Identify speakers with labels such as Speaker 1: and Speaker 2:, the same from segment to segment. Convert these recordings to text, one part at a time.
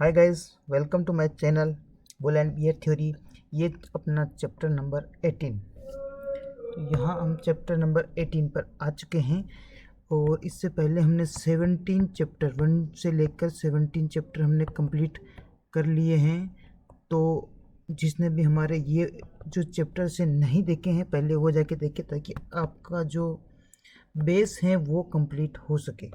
Speaker 1: Hi guys, welcome to my channel bull and bear theory. ये अपना chapter number 18। तो यहाँ हम चैप्टर नंबर 18 पर आ चुके हैं और इससे पहले हमने 17 चैप्टर 1 से लेकर 17 चैप्टर हमने कंप्लीट कर लिए हैं। तो जिसने भी हमारे ये जो चैप्टर से नहीं देखे हैं पहले वो जाके देखे, ताकि आपका जो बेस है वो कंप्लीट हो सके।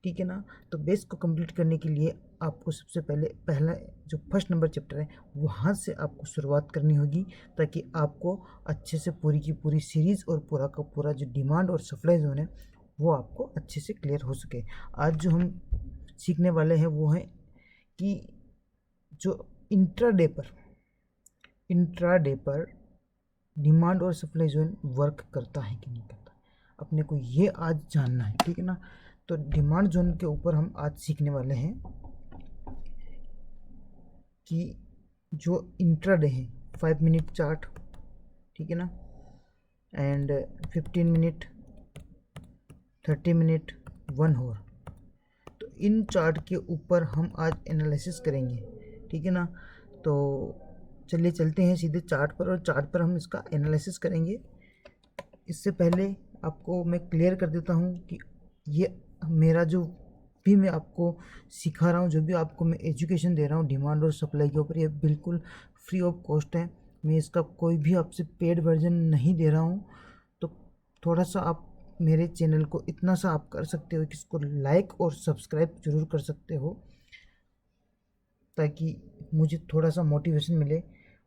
Speaker 1: ठीक है ना। तो बेस को कंप्लीट करने के लिए आपको सबसे पहला जो फर्स्ट नंबर चैप्टर है वहाँ से आपको शुरुआत करनी होगी, ताकि आपको अच्छे से पूरी की पूरी सीरीज़ और पूरा का पूरा जो डिमांड और सप्लाई जोन है वो आपको अच्छे से क्लियर हो सके। आज जो हम सीखने वाले हैं वो है कि जो इंट्राडे पर डिमांड और सप्लाई जोन वर्क करता है कि नहीं करता, अपने को ये आज जानना है। ठीक है ना। तो डिमांड जोन के ऊपर हम आज सीखने वाले हैं कि जो इंट्राडे है 5 मिनट चार्ट, ठीक है ना, एंड 15 मिनट, 30 मिनट, 1 आवर, तो इन चार्ट के ऊपर हम आज एनालिसिस करेंगे। ठीक है ना। तो चलिए चलते हैं सीधे चार्ट पर और चार्ट पर हम इसका एनालिसिस करेंगे। इससे पहले आपको मैं क्लियर कर देता हूँ कि ये मेरा जो भी मैं आपको सिखा रहा हूँ, जो भी आपको मैं एजुकेशन दे रहा हूँ डिमांड और सप्लाई के ऊपर, ये बिल्कुल फ्री ऑफ कॉस्ट है। मैं इसका कोई भी आपसे पेड वर्जन नहीं दे रहा हूँ। तो थोड़ा सा आप मेरे चैनल को इतना सा आप कर सकते हो कि इसको लाइक और सब्सक्राइब जरूर कर सकते हो, ताकि मुझे थोड़ा सा मोटिवेशन मिले।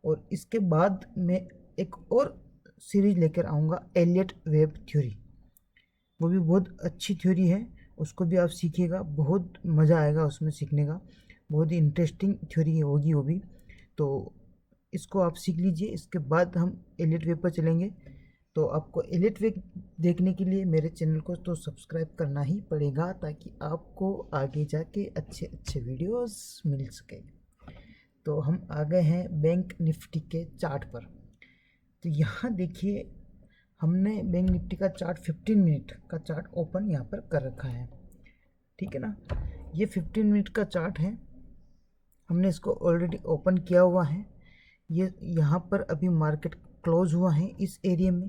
Speaker 1: और इसके बाद मैं एक और सीरीज लेकर आऊँगा, एलियट वेब थ्योरी। वो भी बहुत अच्छी थ्योरी है, उसको भी आप सीखिएगा, बहुत मज़ा आएगा उसमें सीखने का, बहुत ही इंटरेस्टिंग थ्योरी होगी वो भी। तो इसको आप सीख लीजिए। इसके बाद हम एलियट वेब पर चलेंगे। तो आपको एलियट वेब देखने के लिए मेरे चैनल को तो सब्सक्राइब करना ही पड़ेगा, ताकि आपको आगे जाके अच्छे अच्छे वीडियोस मिल सके। तो हम आ गए हैं बैंक निफ्टी के चार्ट पर। तो यहाँ देखिए, हमने बैंक निफ्टी का चार्ट 15 मिनट का चार्ट ओपन यहाँ पर कर रखा है। ठीक है ना। ये 15 मिनट का चार्ट है, हमने इसको ऑलरेडी ओपन किया हुआ है। ये यहाँ पर अभी मार्केट क्लोज हुआ है इस एरिया में।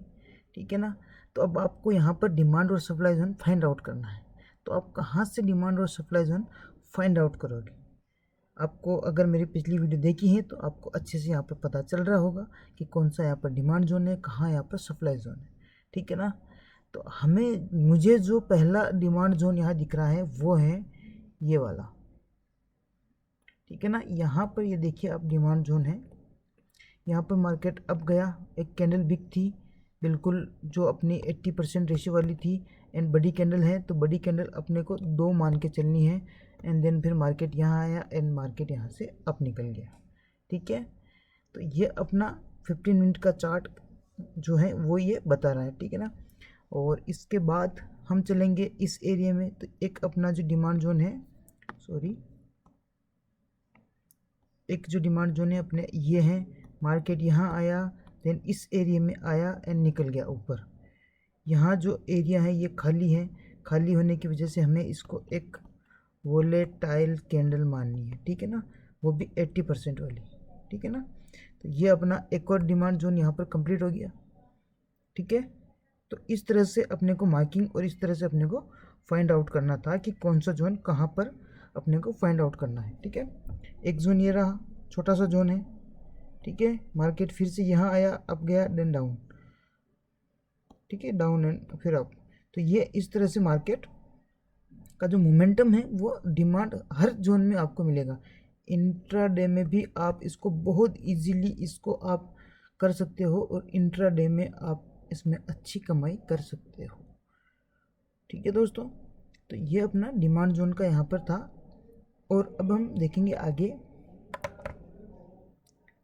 Speaker 1: ठीक है ना। तो अब आपको यहाँ पर डिमांड और सप्लाई जोन फाइंड आउट करना है। तो आप कहाँ से डिमांड और सप्लाई जोन फाइंड आउट करोगे? आपको अगर मेरी पिछली वीडियो देखी है तो आपको अच्छे से यहाँ पर पता चल रहा होगा कि कौन सा यहाँ पर डिमांड जोन है, कहाँ यहाँ पर सप्लाई जोन है। ठीक है ना। तो मुझे जो पहला डिमांड जोन यहाँ दिख रहा है वो है ये वाला। ठीक है ना। यहाँ पर ये देखिए आप डिमांड जोन है, यहाँ पर मार्केट अब गया, एक कैंडल बिग थी बिल्कुल, जो अपनी 80% रेशियो वाली थी, एंड बड़ी कैंडल है। तो बड़ी कैंडल अपने को 2 मान के चलनी है। एंड देन फिर मार्केट यहाँ आया एंड मार्केट यहाँ से अप निकल गया। ठीक है। तो ये अपना 15 मिनट का चार्ट जो है वो ये बता रहा है। ठीक है ना। और इसके बाद हम चलेंगे इस एरिया में। तो एक अपना जो डिमांड जोन है, एक जो डिमांड जोन है अपने ये है, मार्केट यहाँ आया, देन इस एरिया में आया एंड निकल गया ऊपर। यहाँ जो एरिया है ये खाली है, खाली होने की वजह से हमें इसको एक वोलेटाइल कैंडल माननी है। ठीक है ना। वो भी 80% वाली। ठीक है ना। तो ये अपना एक और डिमांड जोन यहाँ पर कंप्लीट हो गया। ठीक है। तो इस तरह से अपने को मार्किंग और इस तरह से अपने को फाइंड आउट करना था कि कौन सा जोन कहाँ पर अपने को फाइंड आउट करना है। ठीक है। एक जोन ये रहा, छोटा सा जोन है। ठीक है। मार्केट फिर से यहाँ आया, अप गया, देन डाउन। ठीक है। डाउन एंड फिर अप। तो ये इस तरह से मार्केट का जो मोमेंटम है वो डिमांड हर जोन में आपको मिलेगा। इंट्राडे में भी आप इसको बहुत इजीली इसको आप कर सकते हो और इंट्राडे में आप इसमें अच्छी कमाई कर सकते हो। ठीक है दोस्तों। तो ये अपना डिमांड जोन का यहाँ पर था। और अब हम देखेंगे आगे,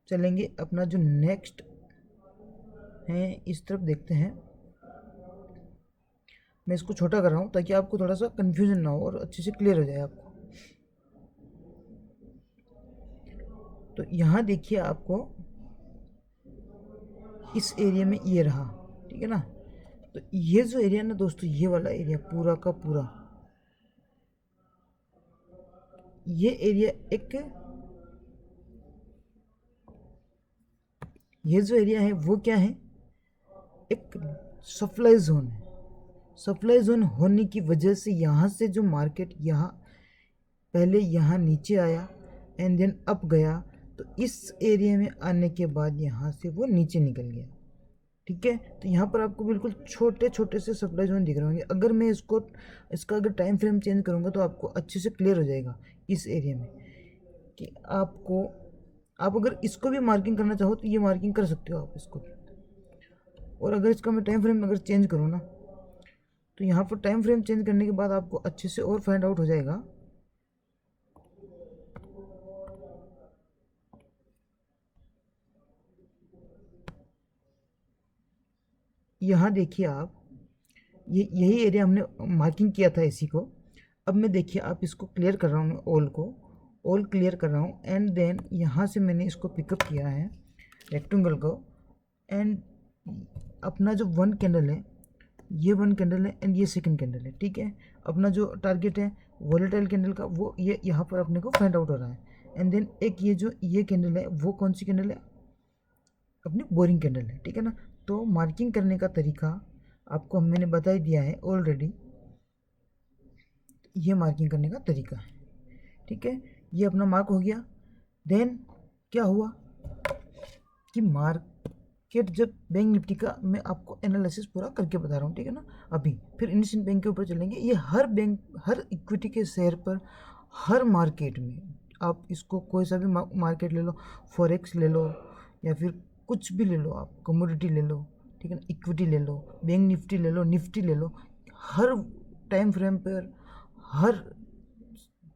Speaker 1: चलेंगे अपना जो नेक्स्ट है इस तरफ देखते हैं। मैं इसको छोटा कर रहा हूँ ताकि आपको थोड़ा सा कन्फ्यूजन ना हो और अच्छे से क्लियर हो जाए आपको। तो यहाँ देखिए आपको इस एरिया में ये रहा। ठीक है ना। तो ये जो एरिया ना दोस्तों, ये वाला एरिया पूरा का पूरा, ये एरिया एक ये जो एरिया है वो क्या है, एक सप्लाई जोन है। सप्लाई जोन होने की वजह से यहाँ से जो मार्केट यहाँ पहले यहाँ नीचे आया एंड देन अप गया, तो इस एरिया में आने के बाद यहाँ से वो नीचे निकल गया। ठीक है, तो यहाँ पर आपको बिल्कुल छोटे छोटे से सप्लाई जोन दिख रहे होंगे। अगर मैं इसका अगर टाइम फ्रेम चेंज करूँगा तो आपको अच्छे से क्लियर हो जाएगा इस एरिया में कि आप अगर इसको भी मार्किंग करना चाहो तो ये मार्किंग कर सकते हो आप इसको भी। और अगर इसका मैं टाइम फ्रेम अगर चेंज करूँ ना, तो यहाँ पर टाइम फ्रेम चेंज करने के बाद आपको अच्छे से और फाइंड आउट हो जाएगा। यहाँ देखिए आप, ये यही एरिया हमने मार्किंग किया था इसी को। अब मैं देखिए आप इसको क्लियर कर रहा हूँ, मैं ऑल क्लियर कर रहा हूँ एंड देन यहाँ से मैंने इसको पिकअप किया है रेक्टेंगल को, एंड अपना जो वन कैंडल है, ये वन कैंडल है एंड ये सेकंड कैंडल है। ठीक है, अपना जो टारगेट है वोलेटाइल कैंडल का वो ये यहाँ पर अपने को फाइंड आउट हो रहा है। एंड देन एक ये कैंडल है, वो कौन सी कैंडल है, अपनी बोरिंग कैंडल है। ठीक है ना, तो मार्किंग करने का तरीका आपको मैंने बता ही दिया है ऑलरेडी। ये मार्किंग करने का तरीका है। ठीक है, ये अपना मार्क हो गया। देन क्या हुआ कि मार्केट जब बैंक निफ्टी का मैं आपको एनालिसिस पूरा करके बता रहा हूँ, ठीक है ना। अभी फिर इंडसइंड बैंक के ऊपर चलेंगे। ये हर बैंक, हर इक्विटी के शेयर पर, हर मार्केट में आप इसको कोई सा भी मार्केट ले लो, फॉरेक्स ले लो या फिर कुछ भी ले लो, आप कमोडिटी ले लो, ठीक है ना, इक्विटी ले लो, बैंक निफ्टी ले लो, निफ्टी ले लो, हर टाइम फ्रेम पर हर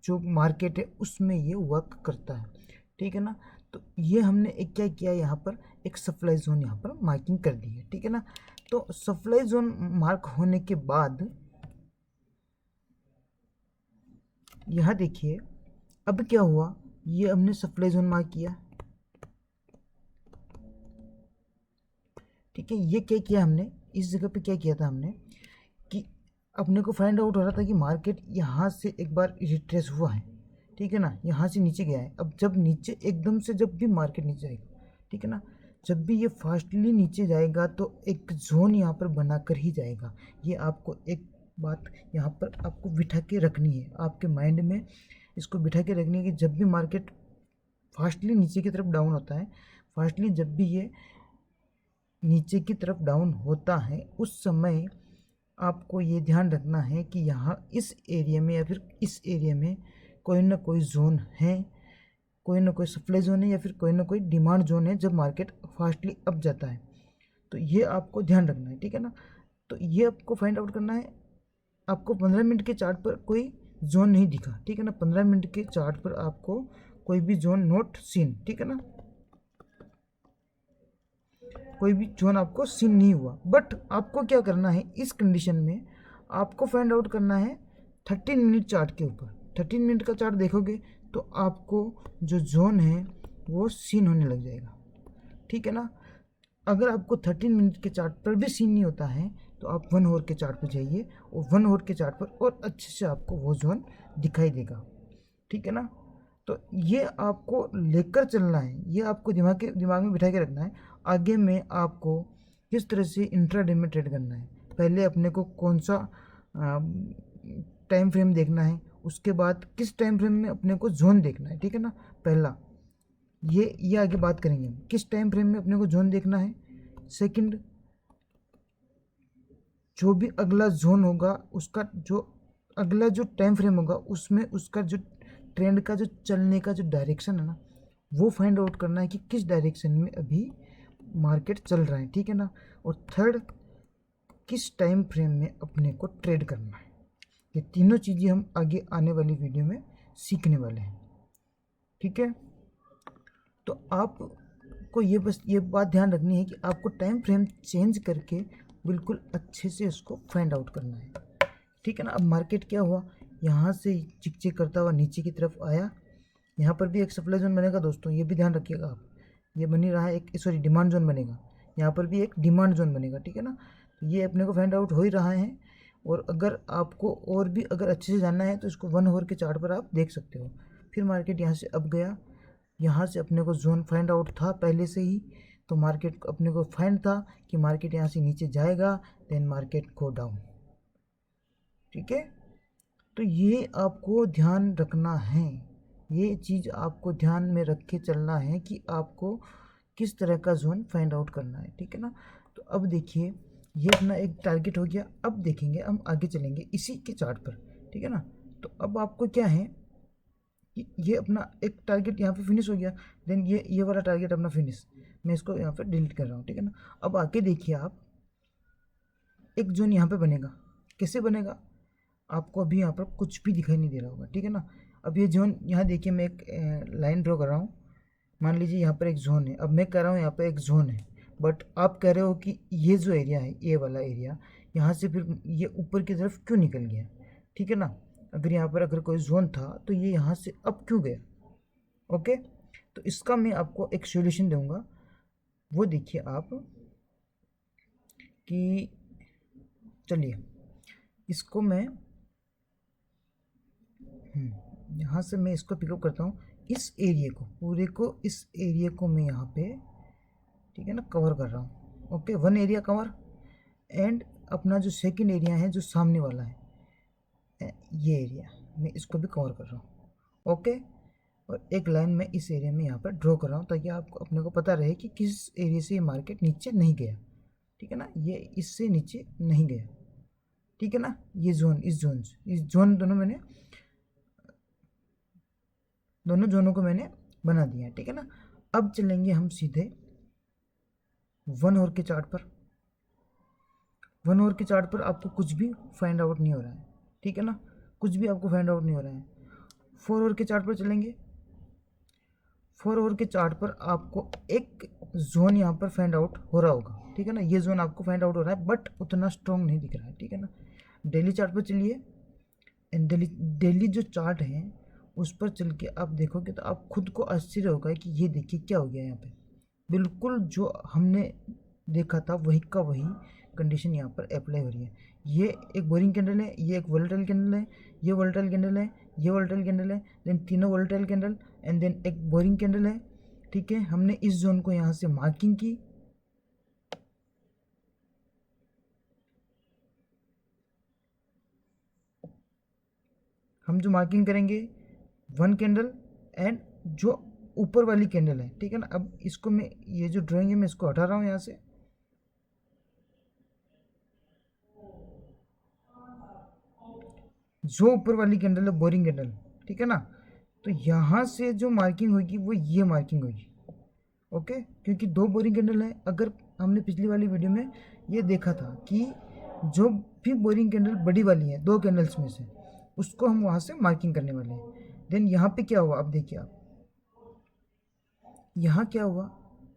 Speaker 1: जो मार्केट है उसमें ये वर्क करता है। ठीक है ना, तो ये हमने एक क्या किया, यहाँ पर एक सप्लाई जोन यहाँ पर मार्किंग कर दी है। ठीक है ना, तो सप्लाई जोन मार्क होने के बाद यहाँ देखिए अब क्या हुआ, ये हमने सप्लाई जोन मार्क किया। ठीक है, ये क्या किया हमने, इस जगह पे क्या किया था हमने कि अपने को फाइंड आउट हो रहा था कि मार्केट यहाँ से एक बार रिट्रेस हुआ है। ठीक है ना, यहाँ से नीचे गया है। अब जब नीचे एकदम से जब भी मार्केट नीचे जाएगा, ठीक है ना, जब भी ये फास्टली नीचे जाएगा तो एक जोन यहाँ पर बनाकर ही जाएगा। ये आपको एक बात यहाँ पर आपको बिठा के रखनी है, आपके माइंड में इसको बिठा के रखनी है कि जब भी मार्केट फास्टली नीचे की तरफ डाउन होता है, फास्टली जब भी ये नीचे की तरफ डाउन होता है, उस समय आपको ये ध्यान रखना है कि यहाँ इस एरिया में या फिर इस एरिया में कोई ना कोई जोन है, कोई ना कोई सप्लाई जोन है या फिर कोई ना कोई डिमांड जोन है जब मार्केट फास्टली अप जाता है। तो ये आपको ध्यान रखना है। ठीक है ना, तो ये आपको फाइंड आउट करना है। आपको 15 मिनट के चार्ट पर कोई जोन नहीं दिखा, ठीक है ना, 15 मिनट के चार्ट पर आपको कोई भी जोन नोट सीन, ठीक है ना, कोई भी जोन आपको सीन नहीं हुआ। बट आपको क्या करना है, इस कंडीशन में आपको फाइंड आउट करना है 13 मिनट चार्ट के ऊपर। 13 मिनट का चार्ट देखोगे तो आपको जो जोन है वो सीन होने लग जाएगा। ठीक है ना, अगर आपको 13 मिनट के चार्ट पर भी सीन नहीं होता है तो आप 1 आवर के चार्ट पर जाइए, और 1 आवर के चार्ट पर और अच्छे से आपको वो जोन दिखाई देगा। ठीक है ना, तो ये आपको लेकर चलना है, ये आपको दिमाग में बिठा के रखना है। आगे में आपको किस तरह से इंट्राडे में ट्रेड करना है, पहले अपने को कौन सा टाइम फ्रेम देखना है, उसके बाद किस टाइम फ्रेम में अपने को जोन देखना है। ठीक है ना, पहला ये आगे बात करेंगे हम, किस टाइम फ्रेम में अपने को जोन देखना है। सेकंड, जो भी अगला जोन होगा उसका जो अगला जो टाइम फ्रेम होगा उसमें उसका जो ट्रेंड का जो चलने का जो डायरेक्शन है ना, वो फाइंड आउट करना है कि किस डायरेक्शन में अभी मार्केट चल रहा है। ठीक है ना, और थर्ड, किस टाइम फ्रेम में अपने को ट्रेड करना है। ये तीनों चीज़ें हम आगे आने वाली वीडियो में सीखने वाले हैं। ठीक है, तो आपको ये बात ध्यान रखनी है कि आपको टाइम फ्रेम चेंज करके बिल्कुल अच्छे से इसको फाइंड आउट करना है। ठीक है ना, अब मार्केट क्या हुआ, यहाँ से चिक चिक करता हुआ नीचे की तरफ आया। यहाँ पर भी एक सप्लाई जोन बनेगा दोस्तों, ये भी ध्यान रखिएगा आप, ये बन ही रहा है एक, सॉरी डिमांड जोन बनेगा, यहाँ पर भी एक डिमांड जोन बनेगा। ठीक है ना, तो ये अपने को फाइंड आउट हो ही रहा है। और अगर आपको और भी अगर अच्छे से जानना है तो इसको 1 आवर के चार्ट पर आप देख सकते हो। फिर मार्केट यहाँ से अब गया, यहाँ से अपने को जोन फाइंड आउट था पहले से ही, तो मार्केट अपने को फाइंड था कि मार्केट यहाँ से नीचे जाएगा, देन मार्केट गो डाउन। ठीक है, तो ये आपको ध्यान रखना है, ये चीज़ आपको ध्यान में रख के चलना है कि आपको किस तरह का जोन फाइंड आउट करना है। ठीक है ना, तो अब देखिए ये अपना एक टारगेट हो गया। अब देखेंगे, हम आगे चलेंगे इसी के चार्ट पर। ठीक है ना, तो अब आपको क्या है कि ये अपना एक टारगेट यहाँ पे फिनिश हो गया, देन ये वाला टारगेट अपना फिनिश, मैं इसको यहाँ पे डिलीट कर रहा हूँ। ठीक है ना, अब आगे देखिए आप, एक जोन यहाँ पे बनेगा। कैसे बनेगा, आपको अभी यहाँ पर कुछ भी दिखाई नहीं दे रहा होगा। ठीक है ना, अब ये जोन यहाँ देखिए, मैं एक लाइन ड्रॉ कर रहा हूँ, मान लीजिए यहाँ पर एक जोन है। अब मैं कह रहा हूँ यहाँ पर एक जोन है, बट आप कह रहे हो कि ये जो एरिया है, ये वाला एरिया, यहाँ से फिर ये ऊपर की तरफ क्यों निकल गया। ठीक है ना, अगर यहाँ पर अगर कोई जोन था तो ये यहाँ से अब क्यों गया। ओके, तो इसका मैं आपको एक सॉल्यूशन दूंगा, वो देखिए आप कि, चलिए इसको मैं यहाँ से मैं इसको पिकअप करता हूँ, इस एरिया को पूरे को, इस एरिया को मैं यहाँ पे, ठीक है ना, कवर कर रहा हूँ। Okay, one area cover, and अपना जो सेकंड एरिया है जो सामने वाला है, ये एरिया मैं इसको भी कवर कर रहा हूँ। ओके, और एक लाइन में इस एरिया में यहाँ पर ड्रॉ कर रहा हूँ ताकि आपको अपने को पता रहे कि किस एरिया से ये मार्केट नीचे नहीं गया। ठीक है ना, ये इससे नीचे नहीं गया। ठीक है ना, ये जोन, इस जोन दोनों जोनों को मैंने बना दिया है। ठीक है ना, अब चलेंगे हम सीधे 1 आवर के चार्ट पर। 1 आवर के चार्ट पर आपको कुछ भी फाइंड आउट नहीं हो रहा है। ठीक है ना, कुछ भी आपको फाइंड आउट नहीं हो रहा है। 4 आवर के चार्ट पर चलेंगे। 4 आवर के चार्ट पर आपको एक जोन यहाँ पर फाइंड आउट हो रहा होगा। ठीक है ना, ये जोन आपको फाइंड आउट हो रहा है, बट उतना स्ट्रॉन्ग नहीं दिख रहा है। ठीक है ना, डेली चार्ट पर चलिए, एंड डेली जो चार्ट है उस पर चल के आप देखोगे तो आप खुद को आश्चर्य होगा कि ये देखिए क्या हो गया यहाँ पे। बिल्कुल जो हमने देखा था वही का वही कंडीशन यहाँ पर अप्लाई हो रही है। ये एक बोरिंग कैंडल है, ये एक वोलेटाइल कैंडल है, ये वोलेटाइल कैंडल है, ये वोलेटाइल कैंडल है, देन तीनों वोलेटाइल कैंडल, एंड देन एक बोरिंग कैंडल है। ठीक है, हमने इस जोन को यहाँ से मार्किंग की, हम जो मार्किंग करेंगे 1 कैंडल एंड जो ऊपर वाली कैंडल है। ठीक है ना, अब इसको मैं, ये जो ड्राइंग है मैं इसको हटा रहा हूँ यहाँ से, जो ऊपर वाली कैंडल है बोरिंग कैंडल। ठीक है ना, तो यहाँ से जो मार्किंग होगी वो ये मार्किंग होगी। ओके, क्योंकि दो बोरिंग कैंडल है। अगर हमने पिछली वाली वीडियो में ये देखा था कि जो भी बोरिंग कैंडल बड़ी वाली है 2 कैंडल्स में से, उसको हम वहाँ से मार्किंग करने वाले हैं। देन यहाँ पे क्या हुआ, अब देखिए आप, यहाँ क्या हुआ,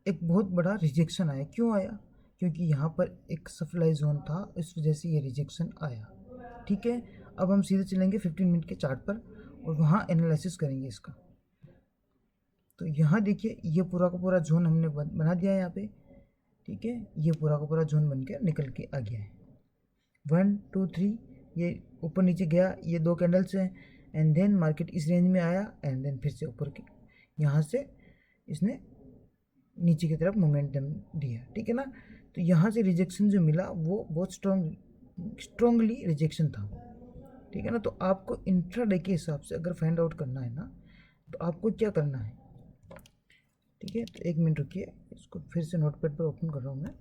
Speaker 1: एक बहुत बड़ा रिजेक्शन आया। क्यों आया, क्योंकि यहाँ पर एक सप्लाई जोन था, इस वजह से ये रिजेक्शन आया। ठीक है, अब हम सीधे चलेंगे 15 मिनट के चार्ट पर और वहाँ एनालिसिस करेंगे इसका। तो यहाँ देखिए ये पूरा का पूरा जोन हमने बना दिया है यहाँ पे। ठीक है, ये पूरा का पूरा जोन बन के निकल के आ गया है। 1 2 3 ये ऊपर नीचे गया, ये 2 कैंडल्स हैं, एंड देन मार्केट इस रेंज में आया, एंड देन फिर से ऊपर की यहाँ से इसने नीचे की तरफ मोमेंटम दिया। ठीक है ना, तो यहाँ से रिजेक्शन जो मिला वो बहुत स्ट्रॉन्गली रिजेक्शन था। ठीक है ना, तो आपको इंट्राडे के हिसाब से अगर फाइंड आउट करना है ना, तो आपको क्या करना है। ठीक है, तो 1 मिनट रुकिए, इसको फिर से नोटपैड पर ओपन कर रहा हूँ मैं।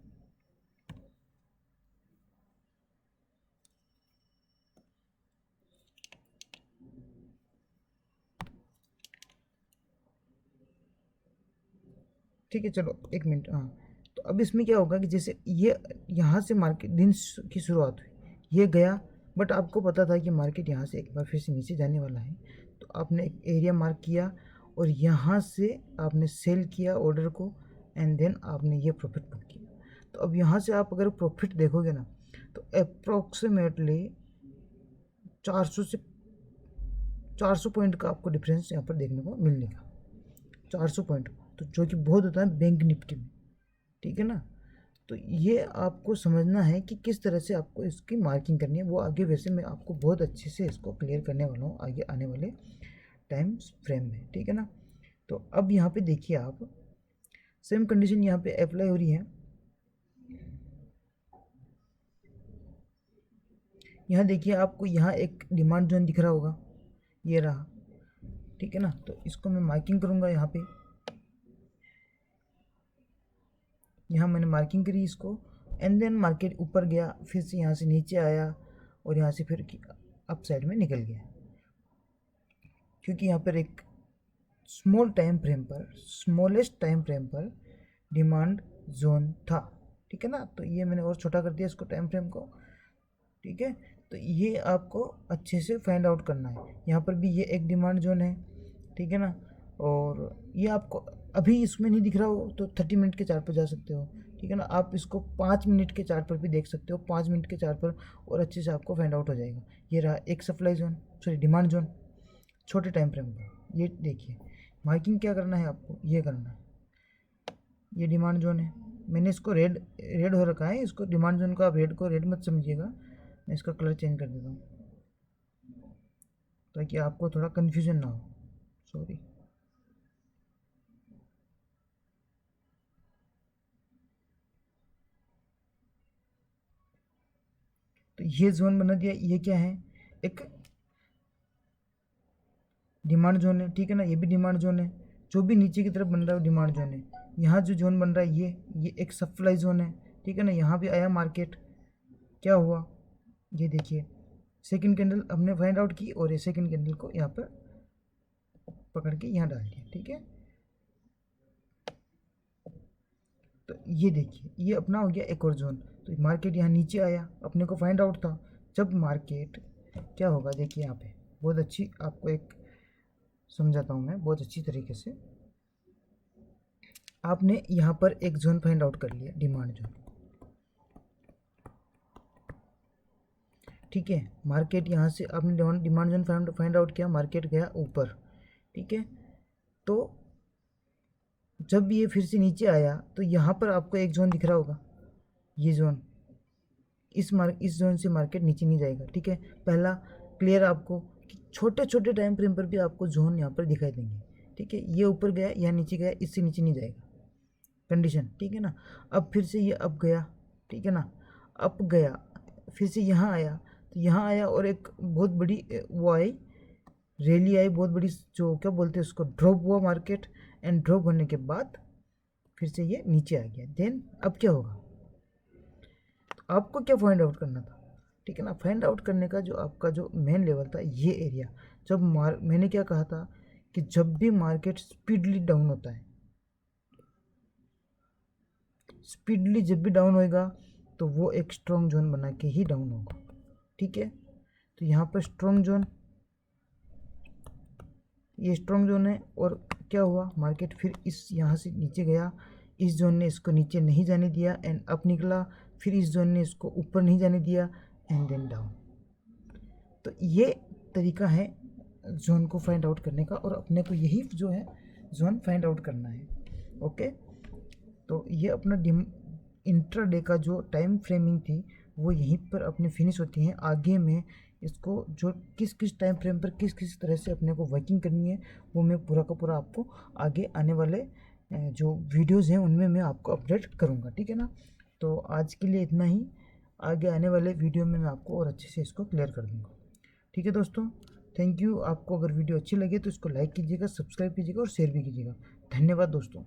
Speaker 1: ठीक है, चलो 1 मिनट। हाँ, तो अब इसमें क्या होगा कि जैसे ये यहाँ से मार्केट दिन की शुरुआत हुई, ये गया, बट आपको पता था कि मार्केट यहाँ से एक बार फिर से नीचे जाने वाला है, तो आपने एक एरिया मार्क किया और यहाँ से आपने सेल किया ऑर्डर को, एंड देन आपने ये प्रॉफिट बुक किया। तो अब यहाँ से आप अगर प्रॉफिट देखोगे ना, तो अप्रॉक्सीमेटली 400 पॉइंट का आपको डिफरेंस यहाँ पर देखने को मिलेगा। 400 पॉइंट, तो जो कि बहुत होता है बैंक निफ्टी में। ठीक है ना, तो ये आपको समझना है कि किस तरह से आपको इसकी मार्किंग करनी है, वो आगे वैसे मैं आपको बहुत अच्छे से इसको क्लियर करने वाला हूँ आगे आने वाले टाइम फ्रेम में। ठीक है ना, तो अब यहाँ पे देखिए आप, सेम कंडीशन यहाँ पे अप्लाई हो रही है। यहाँ देखिए आपको यहाँ एक डिमांड जोन दिख रहा होगा, ये रहा, ठीक है ना। तो इसको मैं मार्किंग करूँगा यहाँ पे, यहाँ मैंने मार्किंग करी इसको, एंड देन मार्केट ऊपर गया, फिर से यहाँ से नीचे आया और यहाँ से फिर अप साइड में निकल गया, क्योंकि यहाँ पर एक स्मॉल टाइम फ्रेम पर, स्मॉलेस्ट टाइम फ्रेम पर डिमांड जोन था, ठीक है ना। तो ये मैंने और छोटा कर दिया इसको, टाइम फ्रेम को, ठीक है। तो ये आपको अच्छे से फाइंड आउट करना है। यहाँ पर भी ये एक डिमांड जोन है, ठीक है ना। और ये आपको अभी इसमें नहीं दिख रहा हो तो 30 मिनट के चार्ट पर जा सकते हो, ठीक है ना। आप इसको 5 मिनट के चार्ट पर भी देख सकते हो, 5 मिनट के चार्ट पर, और अच्छे से आपको फाइंड आउट हो जाएगा। ये रहा एक supply zone, sorry demand zone, छोटे टाइम फ्रेम पर। ये देखिए मार्किंग क्या करना है आपको, ये करना है, ये डिमांड जोन है। मैंने इसको रेड रेड हो रखा है, इसको डिमांड जोन का आप रेड को रेड मत समझिएगा, मैं इसका कलर चेंज कर देता हूँ ताकि आपको थोड़ा कन्फ्यूजन ना हो, सॉरी। तो ये जोन बना दिया, ये क्या है, एक डिमांड जोन है, ठीक है ना। ये भी डिमांड जोन है, जो भी नीचे की तरफ बन रहा है वो डिमांड जोन है। यहाँ जो जोन बन रहा है ये एक सप्लाई जोन है, ठीक है ना। यहाँ भी आया मार्केट, क्या हुआ, ये देखिए सेकंड कैंडल हमने फाइंड आउट की, और ये सेकंड कैंडल को यहाँ पर पकड़ के यहाँ डाल दिया, ठीक है। तो ये देखिए ये अपना हो गया एक और जोन। तो मार्केट यहाँ नीचे आया, अपने को फाइंड आउट था। जब मार्केट क्या होगा देखिए, यहाँ पे बहुत अच्छी आपको एक समझाता हूँ मैं बहुत अच्छी तरीके से। आपने यहाँ पर एक जोन फाइंड आउट कर लिया, डिमांड जोन, ठीक है। मार्केट यहाँ से आपने डिमांड जोन फाइंड आउट किया, मार्केट गया ऊपर, ठीक है। तो जब ये फिर से नीचे आया तो यहाँ पर आपको एक जोन दिख रहा होगा, ये जोन, इस जोन से मार्केट नीचे नहीं जाएगा, ठीक है। पहला क्लियर आपको कि छोटे छोटे टाइम फ्रेम पर भी आपको जोन यहाँ पर दिखाई देंगे, ठीक है। ये ऊपर गया, यहाँ नीचे गया, इससे नीचे नहीं जाएगा, कंडीशन, ठीक है ना। अब फिर से ये अप गया, ठीक है ना, अप गया, फिर से यहाँ आया, तो यहाँ आया और एक बहुत बड़ी वो आई, रैली आई बहुत बड़ी, जो क्या बोलते हैं उसको, ड्रॉप हुआ मार्केट, एंड ड्रॉप होने के बाद फिर से ये नीचे आ गया। देन अब क्या होगा, तो आपको क्या फाइंड आउट करना था, ठीक है ना। फाइंड आउट करने का जो आपका जो मेन लेवल था, ये एरिया, जब मैंने क्या कहा था कि जब भी मार्केट स्पीडली डाउन होता है, स्पीडली जब भी डाउन होएगा तो वो एक स्ट्रॉन्ग जोन बना के ही डाउन होगा, ठीक है। तो यहाँ पर स्ट्रॉन्ग जोन, ये स्ट्रॉन्ग जोन है, और क्या हुआ, मार्केट फिर इस यहाँ से नीचे गया, इस जोन ने इसको नीचे नहीं जाने दिया एंड अप निकला, फिर इस जोन ने इसको ऊपर नहीं जाने दिया एंड देन डाउन। तो ये तरीका है जोन को फाइंड आउट करने का, और अपने को यही जो है जोन फाइंड आउट करना है, ओके। तो ये अपना इंट्राडे का जो टाइम फ्रेमिंग थी वो यहीं पर अपनी फिनिश होती है। आगे में इसको जो किस किस टाइम फ्रेम पर किस किस तरह से अपने को वर्किंग करनी है वो मैं पूरा का पूरा आपको आगे आने वाले जो वीडियोस हैं उनमें मैं आपको अपडेट करूँगा, ठीक है ना। तो आज के लिए इतना ही, आगे आने वाले वीडियो में मैं आपको और अच्छे से इसको क्लियर कर दूँगा, ठीक है दोस्तों। Thank you. आपको अगर वीडियो अच्छी लगे तो इसको लाइक कीजिएगा, सब्सक्राइब कीजिएगा और शेयर भी कीजिएगा। धन्यवाद दोस्तों।